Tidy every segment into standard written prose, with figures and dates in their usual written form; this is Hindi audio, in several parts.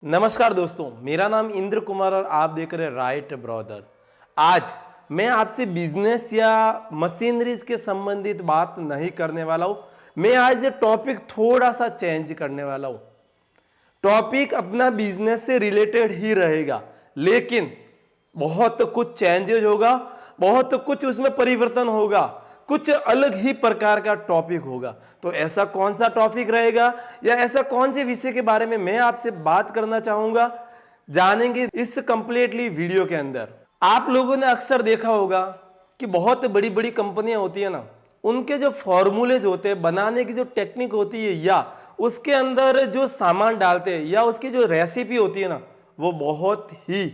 नमस्कार दोस्तों, मेरा नाम इंद्र कुमार और आप देख रहे हैं राइट ब्रदर। आज मैं आपसे बिजनेस या मशीनरीज के संबंधित बात नहीं करने वाला हूं। मैं आज ये टॉपिक थोड़ा सा चेंज करने वाला हूं। टॉपिक अपना बिजनेस से रिलेटेड ही रहेगा, लेकिन बहुत कुछ चेंजेज होगा, बहुत कुछ उसमें परिवर्तन होगा, कुछ अलग ही प्रकार का टॉपिक होगा। तो ऐसा कौन सा टॉपिक रहेगा या ऐसा कौन से विषय के बारे में मैं आपसे बात करना चाहूंगा, जानेंगे इस कंप्लीटली वीडियो के अंदर। आप लोगों ने अक्सर देखा होगा कि बहुत बड़ी बड़ी कंपनियां होती है ना, उनके जो फॉर्मूलेज होते हैं, बनाने की जो टेक्निक होती है या उसके अंदर जो सामान डालते हैं या उसकी जो रेसिपी होती है ना, वो बहुत ही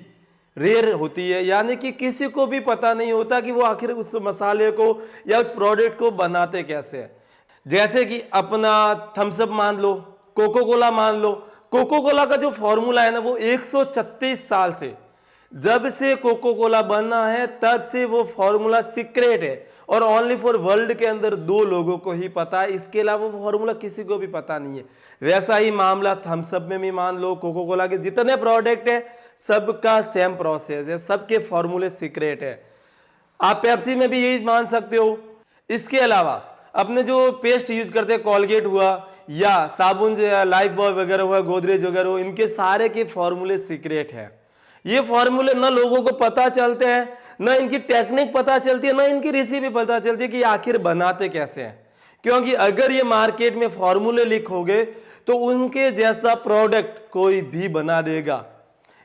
रेयर होती है। यानी कि किसी को भी पता नहीं होता कि वो आखिर उस मसाले को या उस प्रोडक्ट को बनाते कैसे हैं। जैसे कि अपना थम्स अप मान लो, कोको कोला मान लो। कोको कोला का जो फॉर्मूला है ना, वो 136 साल से, जब से कोको कोला बना है तब से वो फॉर्मूला सीक्रेट है और ओनली फॉर वर्ल्ड के अंदर 2 लोगों को ही पता है। इसके अलावा वो फॉर्मूला किसी को भी पता नहीं है। वैसा ही मामला थम्स अप में भी मान लो, कोको कोला के जितने प्रोडक्ट है सबका सेम प्रोसेस है, सबके फॉर्मूले सीक्रेट है। आप पेप्सी में भी यही मान सकते हो। इसके अलावा अपने जो पेस्ट यूज करते हैं, कोलगेट हुआ या साबुन जो लाइफ बॉय वगैरह हुआ, गोदरेज वगैरह हुआ, इनके सारे के फॉर्मूले सीक्रेट है। ये फॉर्मूले ना लोगों को पता चलते हैं, ना इनकी टेक्निक पता चलती है, ना इनकी रेसिपी पता चलती है कि आखिर बनाते कैसे हैं। क्योंकि अगर ये मार्केट में फॉर्मूले लीक हो गए तो उनके जैसा प्रोडक्ट कोई भी बना देगा।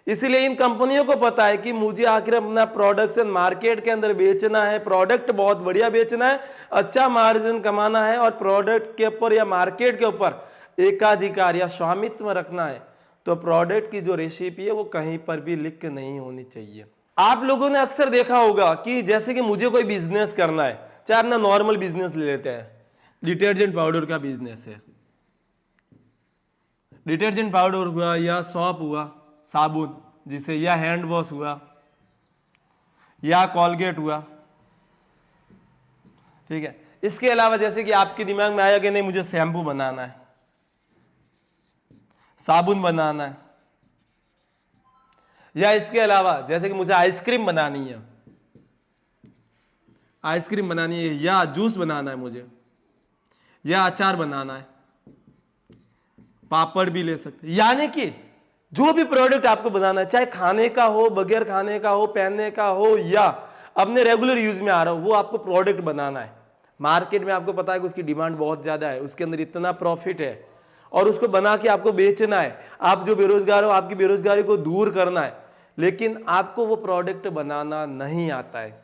इसलिए इन कंपनियों को पता है कि मुझे आखिर अपना प्रोडक्शन मार्केट के अंदर बेचना है, प्रोडक्ट बहुत बढ़िया बेचना है, अच्छा मार्जिन कमाना है और प्रोडक्ट के ऊपर या मार्केट के ऊपर एकाधिकार या स्वामित्व रखना है। तो प्रोडक्ट की जो रेसिपी है वो कहीं पर भी लीक नहीं होनी चाहिए। आप लोगों ने अक्सर देखा होगा कि जैसे कि मुझे कोई बिजनेस करना है, चाहे अपना नॉर्मल बिजनेस ले लेते हैं, डिटर्जेंट पाउडर का बिजनेस है। डिटर्जेंट पाउडर हुआ या सॉप हुआ, साबुन जिसे, या हैंड वॉश हुआ या कोलगेट हुआ, ठीक है। इसके अलावा जैसे कि आपके दिमाग में आया कि नहीं मुझे शैम्पू बनाना है, साबुन बनाना है, या इसके अलावा जैसे कि मुझे आइसक्रीम बनानी है, आइसक्रीम बनानी है, या जूस बनाना है मुझे, या अचार बनाना है, पापड़ भी ले सकते हैं। यानी कि जो भी प्रोडक्ट आपको बनाना है, चाहे खाने का हो, बगैर खाने का हो, पहनने का हो या अपने रेगुलर यूज में आ रहा हो, वो आपको प्रोडक्ट बनाना है। मार्केट में आपको पता है कि उसकी डिमांड बहुत ज्यादा है, उसके अंदर इतना प्रॉफिट है और उसको बना के आपको बेचना है। आप जो बेरोजगार हो, आपकी बेरोजगारी को दूर करना है, लेकिन आपको वो प्रोडक्ट बनाना नहीं आता है।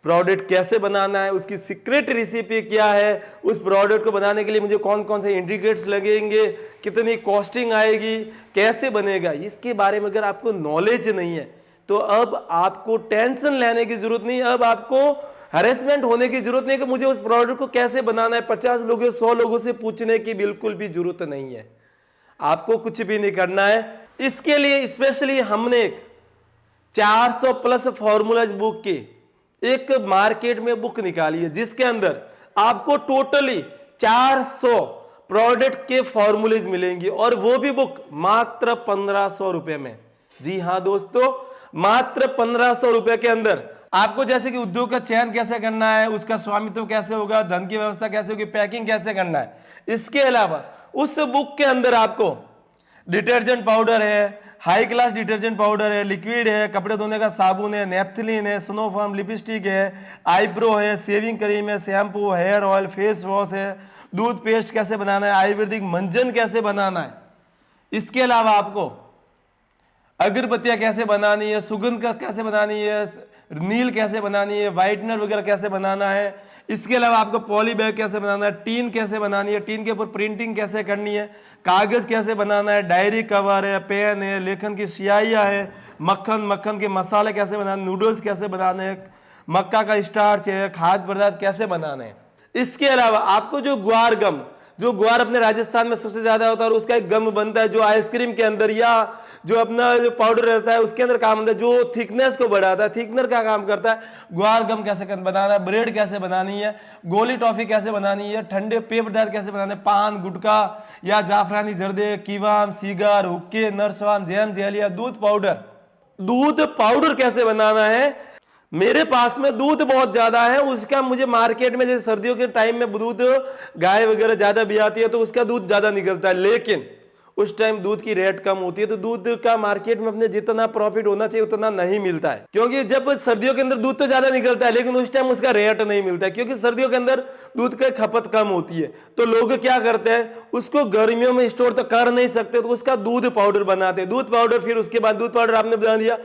प्रोडक्ट कैसे बनाना है, उसकी सीक्रेट रेसिपी क्या है, उस प्रोडक्ट को बनाने के लिए मुझे कौन कौन से इंग्रेडिएंट्स लगेंगे, कितनी कॉस्टिंग आएगी, कैसे बनेगा, इसके बारे में अगर आपको नॉलेज नहीं है तो अब आपको टेंशन लेने की जरूरत नहीं, अब आपको हरेसमेंट होने की जरूरत नहीं कि मुझे उस प्रोडक्ट को कैसे बनाना है। 50 लोगों 100 लोगों से पूछने की बिल्कुल भी जरूरत नहीं है। आपको कुछ भी नहीं करना है। इसके लिए स्पेशली हमने एक 400 प्लस फॉर्मूलाज बुक की एक मार्केट में बुक निकाली है, जिसके अंदर आपको टोटली 400 प्रोडक्ट के फॉर्मूलेज मिलेंगे और वो भी बुक मात्र 1500 रुपए में। जी हां दोस्तों, मात्र 1500 रुपए के अंदर आपको जैसे कि उद्योग का चयन कैसे करना है, उसका स्वामित्व कैसे होगा, धन की व्यवस्था कैसे होगी, पैकिंग कैसे करना है। इसके अलावा उस बुक के अंदर आपको डिटर्जेंट पाउडर है, हाई क्लास डिटर्जेंट पाउडर है, लिक्विड है, कपड़े धोने का साबुन है, नेपथलीन है, स्नो फार्म लिपस्टिक है, आईब्रो है, सेविंग क्रीम है, shampoo, hair oil, face wash है, दूध पेस्ट कैसे बनाना है, आयुर्वेदिक मंजन कैसे बनाना है। इसके अलावा आपको अगरबत्तियां कैसे बनानी है, सुगंध का कैसे बनानी है, नील कैसे बनानी है, व्हाइटनर वगैरह कैसे बनाना है। इसके अलावा आपको पॉली बैग कैसे बनाना है, टीन कैसे बनानी है, टीन के ऊपर प्रिंटिंग कैसे करनी है, कागज कैसे बनाना है, डायरी कवर है, पेन है, लेखन की स्याहियां है, मक्खन के मसाले कैसे बनाने, नूडल्स कैसे बनाने हैं, मक्का का स्टार्च है, खाद्य पदार्थ कैसे बनाने हैं। इसके अलावा आपको जो ग्वार गम जो ग्वार अपने राजस्थान में सबसे ज्यादा होता है और उसका एक गम बनता है जो आइसक्रीम के अंदर या जो अपना जो पाउडर रहता है उसके अंदर काम होता है, जो थिकनेस को बढ़ाता है, थिकनर का काम करता है। ग्वार गम कैसे बनाना है, ब्रेड कैसे बनानी है, गोली टॉफी कैसे बनानी है, ठंडे पेय पदार्थ कैसे बनाने, पान गुटखा या जाफरानी जर्दे, कीवाम, सीगर, हुक्के, नरसवाम, जैम, जेलिया, दूध पाउडर कैसे बनाना है। मेरे पास में दूध बहुत ज्यादा है, उसका मुझे मार्केट में जैसे सर्दियों के टाइम में दूध गाय वगैरह ज्यादा भी आती है तो उसका दूध ज्यादा निकलता है, लेकिन उस टाइम दूध की रेट कम होती है तो दूध का मार्केट में अपने जितना प्रॉफिट होना चाहिए उतना नहीं मिलता है, क्योंकि जब सर्दियों के अंदर दूध तो ज्यादा निकलता है लेकिन उस टाइम उसका रेट नहीं मिलता है, क्योंकि सर्दियों के अंदर दूध की खपत कम होती है। तो लोग क्या करते हैं, उसको गर्मियों में स्टोर तो कर नहीं सकते तो उसका दूध पाउडर बनाते हैं। दूध पाउडर, फिर उसके बाद दूध पाउडर आपने बना दिया,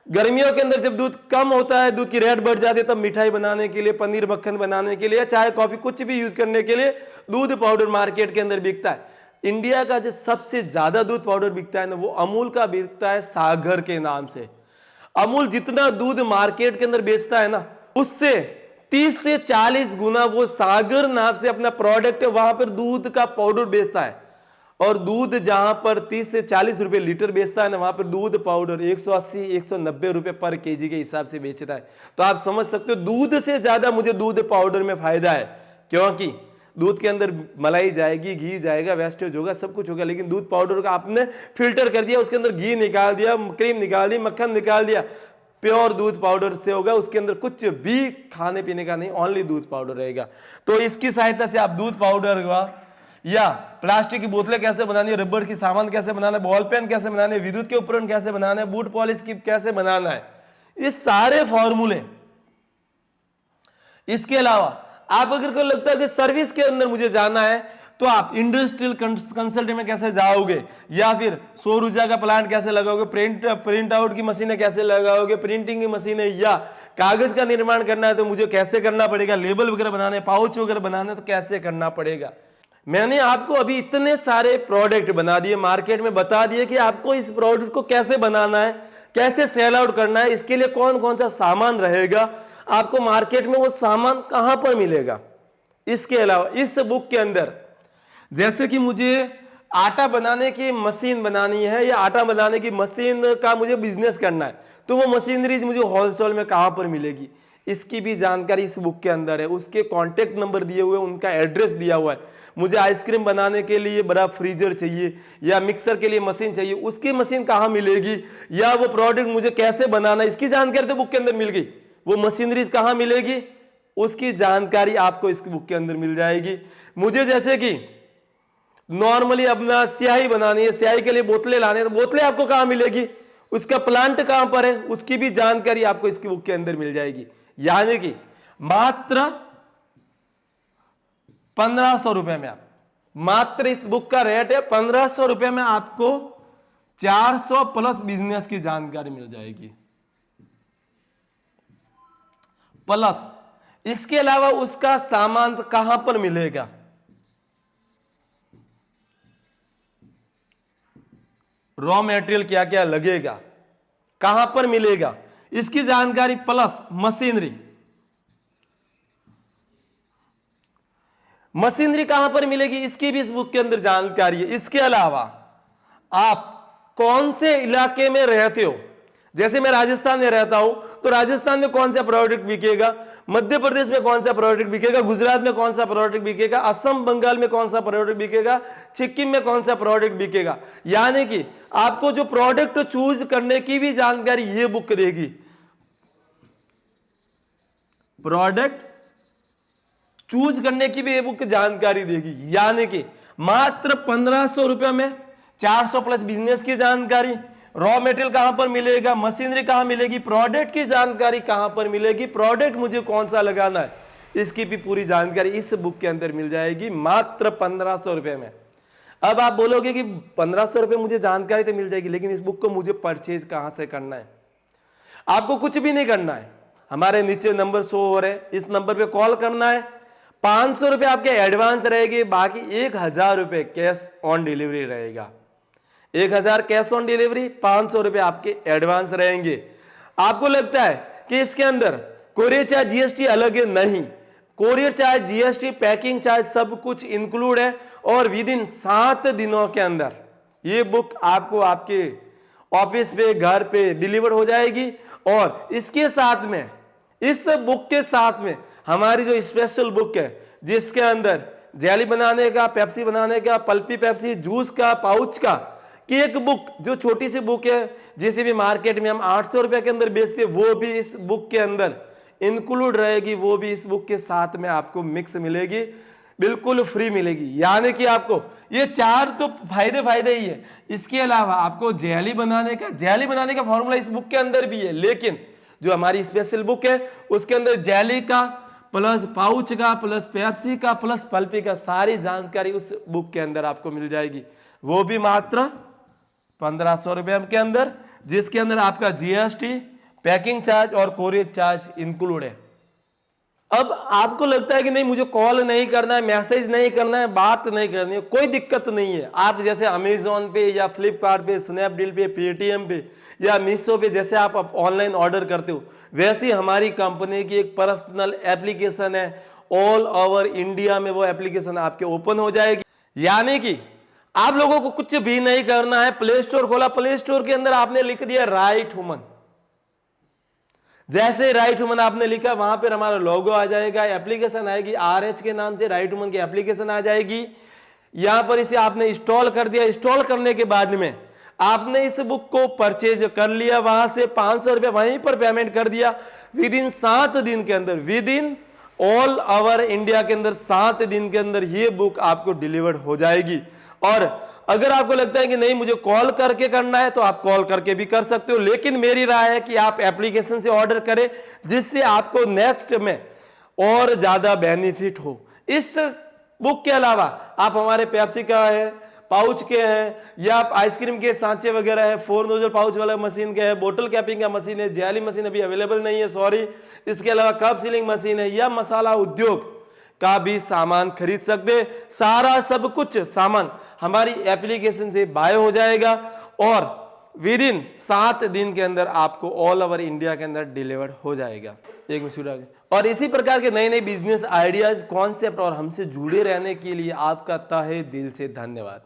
गर्मियों के अंदर जब दूध कम होता है, दूध की रेट बढ़ जाती है, तब मिठाई बनाने के लिए, पनीर मक्खन बनाने के लिए, चाय कॉफी कुछ भी यूज करने के लिए दूध पाउडर मार्केट के अंदर बिकता है। इंडिया का जो सबसे ज्यादा दूध पाउडर बिकता है ना, वो अमूल का बिकता है सागर के नाम से। अमूल जितना दूध मार्केट के अंदर बेचता है ना, उससे 30 से 40 गुना वो सागर नाम से अपना प्रोडक्ट है वहां पर दूध का पाउडर बेचता है। और दूध जहां पर 30 से 40 रुपए लीटर बेचता है ना, वहां पर दूध पाउडर 180-190 रुपए पर केजी के हिसाब से बेचता है। तो आप समझ सकते हो दूध से ज्यादा मुझे दूध पाउडर में फायदा है, क्योंकि दूध के अंदर मलाई जाएगी, घी जाएगा, वेस्टेज होगा, सब कुछ होगा, लेकिन दूध पाउडर का आपने फिल्टर कर दिया, उसके अंदर घी निकाल दिया, क्रीम निकाल दी, मक्खन निकाल दिया, प्योर दूध पाउडर से होगा, उसके अंदर कुछ भी खाने पीने का नहीं, ओनली दूध पाउडर रहेगा। तो इसकी सहायता से आप दूध पाउडर या प्लास्टिक की बोतलें कैसे बनानी है, रबड़ की सामान कैसे बनाना है, बॉल पेन कैसे बनाना है, विद्युत के उपकरण कैसे बनाना है, बूट पॉलिश की कैसे बनाना है, ये सारे फॉर्मूले। इसके अलावा आप अगर को लगता है कि सर्विस के अंदर मुझे जाना है तो आप इंडस्ट्रियल कंसल्टेंट में कैसे जाओगे, या फिर सौर ऊर्जा का प्लांट कैसे लगाओगे, प्रिंट आउट की मशीनें कैसे लगाओगे, प्रिंटिंग की मशीनें, या कागज का निर्माण करना है तो मुझे कैसे करना पड़ेगा, लेबल वगैरह बनाने, पाउच वगैरह बनाने तो कैसे करना पड़ेगा। मैंने आपको अभी इतने सारे प्रोडक्ट बना दिए, मार्केट में बता दिए कि आपको इस प्रोडक्ट को कैसे बनाना है, कैसे सेल आउट करना है, इसके लिए कौन कौन सा सामान रहेगा, आपको मार्केट में वो सामान कहां पर मिलेगा। इसके अलावा इस बुक के अंदर जैसे कि मुझे आटा बनाने की मशीन बनानी है या आटा बनाने की मशीन का मुझे बिजनेस करना है, तो वो मशीनरीज मुझे होलसेल में कहां पर मिलेगी, इसकी भी जानकारी इस बुक के अंदर है। उसके कॉन्टेक्ट नंबर दिए हुए, उनका एड्रेस दिया हुआ है। मुझे आइसक्रीम बनाने के लिए बड़ा फ्रीजर चाहिए या मिक्सर के लिए मशीन चाहिए, उसकी मशीन कहां मिलेगी, या वो प्रोडक्ट मुझे कैसे बनाना है, इसकी जानकारी तो बुक के अंदर मिल गई। वो मशीनरीज कहां मिलेगी, उसकी जानकारी आपको इस बुक के अंदर मिल जाएगी। मुझे जैसे कि नॉर्मली अपना स्याही बनानी है, स्याही के लिए बोतलें लाने, तो बोतलें आपको कहां मिलेगी, उसका प्लांट कहां पर है, उसकी भी जानकारी आपको इसकी बुक के अंदर मिल जाएगी। यानी कि मात्र 1500 रुपए में, आप मात्र इस बुक का रेट है 1500 रुपए में आपको 400 प्लस बिजनेस की जानकारी मिल जाएगी। प्लस इसके अलावा उसका सामान कहां पर मिलेगा, रॉ मटेरियल क्या क्या लगेगा, कहां पर मिलेगा, इसकी जानकारी, प्लस मशीनरी कहां पर मिलेगी, इसकी भी इस बुक के अंदर जानकारी है। इसके अलावा आप कौन से इलाके में रहते हो, जैसे मैं राजस्थान में रहता हूं तो राजस्थान में कौन सा प्रोडक्ट बिकेगा, मध्य प्रदेश में कौन सा प्रोडक्ट बिकेगा, गुजरात में कौन सा प्रोडक्ट बिकेगा, असम बंगाल में कौन सा प्रोडक्ट बिकेगा, सिक्किम में कौन सा प्रोडक्ट बिकेगा। यानी कि आपको जो प्रोडक्ट चूज करने की भी जानकारी ये बुक देगी। प्रोडक्ट चूज करने की भी ये बुक जानकारी देगी। यानी कि मात्र 1500 रुपए में 400 प्लस बिजनेस की जानकारी, रॉ मटेरियल कहां पर मिलेगा, मशीनरी कहां मिलेगी, प्रोडक्ट की जानकारी कहां पर मिलेगी, प्रोडक्ट मुझे कौन सा लगाना है, इसकी भी पूरी जानकारी इस बुक के अंदर मिल जाएगी मात्र 1500 रुपए में। अब आप बोलोगे कि 1500 रुपए मुझे जानकारी तो मिल जाएगी, लेकिन इस बुक को मुझे परचेज कहां से करना है। आपको कुछ भी नहीं करना है, हमारे नीचे नंबर शो हो रहे हैं, इस नंबर पे कॉल करना है। 500 रुपए आपके एडवांस रहेंगे, बाकी 1000 रुपए कैश ऑन डिलीवरी रहेगा। 1000 कैश ऑन डिलीवरी, 500 रुपए आपके एडवांस रहेंगे। आपको लगता है कि इसके अंदर कोरियर चार्ज जीएसटी अलग है, नहीं, courier charge GST packing charge सब कुछ इंक्लूड है और विद इन 7 दिनों के अंदर ये बुक आपको आपके ऑफिस पे, घर पे डिलीवर हो जाएगी। और इसके साथ में, इस बुक के साथ में हमारी जो स्पेशल बुक है जिसके अंदर जेली बनाने का, पेप्सी बनाने का, पल्पी पेप्सी, जूस का, पाउच का कि एक बुक, जो छोटी सी बुक है जिसे भी मार्केट में हम 800 रुपए के अंदर बेचते हैं, वो भी इस बुक के अंदर इंक्लूड रहेगी, वो भी इस बुक के साथ में आपको मिक्स मिलेगी, बिल्कुल फ्री मिलेगी। यानी कि आपको ये 4 तो फायदे ही है। इसके अलावा आपको जेली बनाने का फॉर्मूला इस बुक के अंदर भी है, लेकिन जो हमारी स्पेशल बुक है उसके अंदर जेली का प्लस पाउच का प्लस पेप्सी का प्लस पल्पी का सारी जानकारी उस बुक के अंदर आपको मिल जाएगी, वो भी मात्र 1500 रुपए के अंदर, जिसके अंदर आपका जीएसटी, पैकिंग चार्ज और कोरियर चार्ज इंक्लूड है। अब आपको लगता है कि नहीं मुझे कॉल नहीं करना है, मैसेज नहीं करना है, बात नहीं करनी है, कोई दिक्कत नहीं है। आप जैसे अमेजोन पे या फ्लिपकार्ट पे, स्नैपडील पे, पेटीएम पे या मीशो पे जैसे आप ऑनलाइन ऑर्डर करते हो, वैसे हमारी कंपनी की एक पर्सनल एप्लीकेशन है, ऑल ओवर इंडिया में वो एप्लीकेशन आपके ओपन हो जाएगी। यानी कि आप लोगों को कुछ भी नहीं करना है, प्ले स्टोर खोला, प्ले स्टोर के अंदर आपने लिख दिया राइट ह्यूमन, जैसे राइट ह्यूमन आपने लिखा वहां पर हमारा लोगो आ जाएगा, एप्लीकेशन आएगी, RH के नाम से राइट ह्यूमन की एप्लीकेशन आ जाएगी। यहां पर इसे आपने इंस्टॉल कर दिया। इंस्टॉल करने के बाद में आपने इस बुक को परचेज कर लिया, वहां से 500 रुपए वहीं पर पेमेंट कर दिया। विद इन 7 दिन के अंदर, with in all over India के अंदर 7 दिन के अंदर ये बुक आपको डिलीवर्ड हो जाएगी। और अगर आपको लगता है कि नहीं मुझे कॉल करके करना है तो आप कॉल करके भी कर सकते हो, लेकिन मेरी राय है कि आप एप्लीकेशन से ऑर्डर करें, जिससे आपको नेक्स्ट में और ज्यादा बेनिफिट हो। इस बुक के अलावा आप हमारे पेप्सी का है, पाउच के हैं, या आप आइसक्रीम के सांचे वगैरह है, 4 नोजल पाउच वाला मशीन के है, बोतल कैपिंग का मशीन है, जेली मशीन अभी अवेलेबल नहीं है, सॉरी। इसके अलावा कप सीलिंग मशीन है, या मसाला उद्योग का भी सामान खरीद सकते। सारा सब कुछ सामान हमारी एप्लीकेशन से बाय हो जाएगा और विद इन 7 दिन के अंदर आपको ऑल ओवर इंडिया के अंदर डिलीवर हो जाएगा। एक मिनट। और इसी प्रकार के नए नए बिजनेस आइडियाज, कॉन्सेप्ट और हमसे जुड़े रहने के लिए आपका तहे दिल से धन्यवाद।